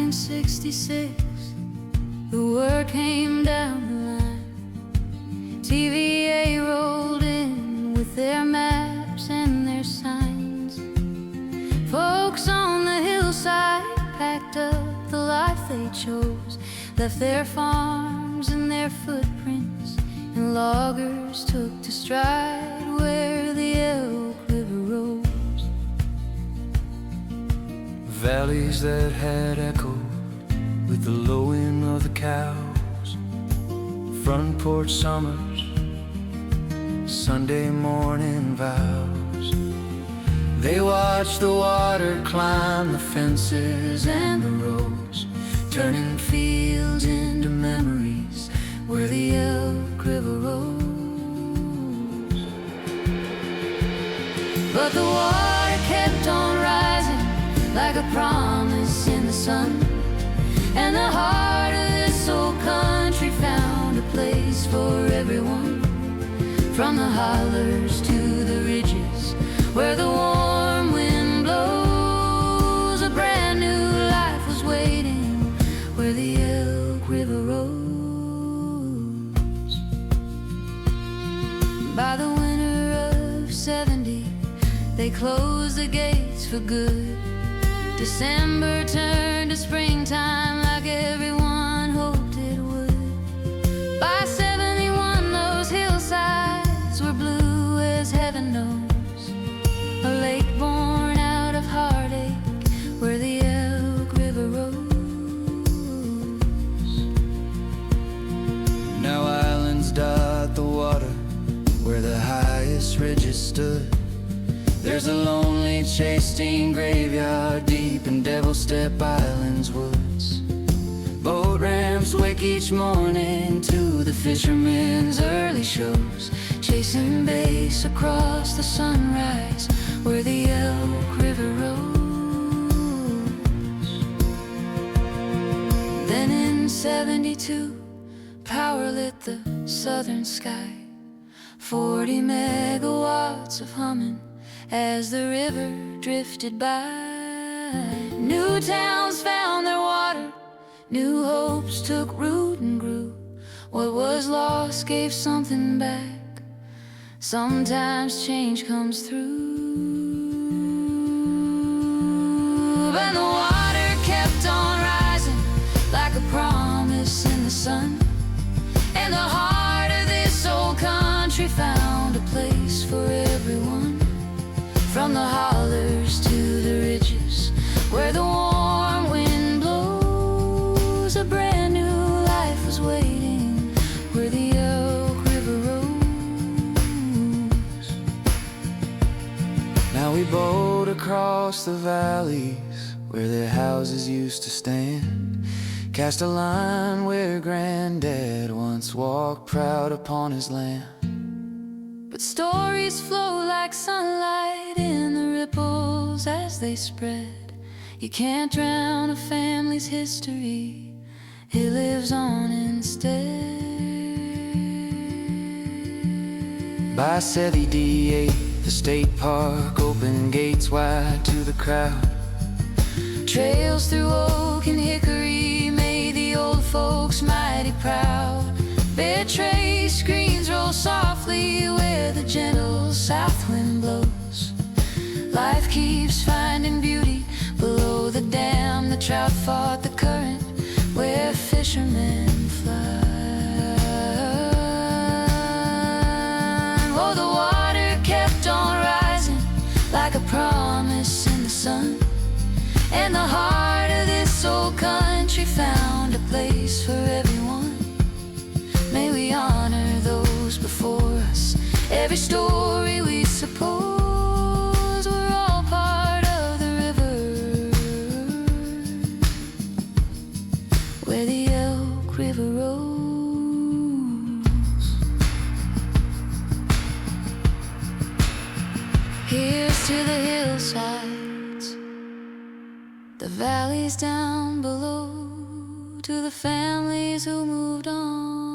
1966, the word came down the line. TVA rolled in with their maps and their signs. Folks on the hillside packed up the life they chose, left their farms and their footprints, and loggers took to stride where the Elk River Rose. Valleys that had echoed with the lowing of the cows, front-porch summers, Sunday morning vows. They watched the water climb the fences and the roads, turning fields into memories where the Elk River rose. But the water kept on rising like a promise in the sun, and the heart of this old country found a place for everyone. From the hollers to the ridges where the warm wind blows, a brand new life was waiting where the Elk River rose. By the winter of '70, they closed the gates for good. December turned to springtime like everyone hoped it would. By '71, those hillsides were blue as heaven knows, a lake born out of heartache where the Elk River rose. Now islands dot the water where the highest ridges stood. There's a lonely chasing graveyard deep in Devil Step Island's woods. Boat ramps wake each morning to the fishermen's early shows, chasing bass across the sunrise where the Elk River rose. Then in '72, power lit the southern sky, 40 megawatts of humming as the river drifted by. New towns found their water, new hopes took root and grew. What was lost gave something back. Sometimes change comes through. And the water kept on rising like a promise in the sun, and the heart of this old country found a place for everyone. From the hollers to the ridges where the warm wind blows, a brand new life was waiting where the Elk River rose. Now we boat across the valleys where their houses used to stand, cast a line where Granddad once walked proud upon his land. But stories flow like sunlight in the ripples as they spread. You can't drown a family's history, it lives on instead. By '78, the state park opened gates wide to the crowd. Trails through oak and hickory made the old folks mighty proud. Bare trace screens roll softly where the gentle south wind blows. Life keeps finding beauty below the dam. The trout fought the current where fishermen fly. Oh, the water kept on rising like a promise in the sun, and the heart of this old country found a place for everyone. May we honor those before us, every story we suppose we're all part of the river where the Elk River rose. Here's to the hillsides, the valleys down below, to the families who moved on.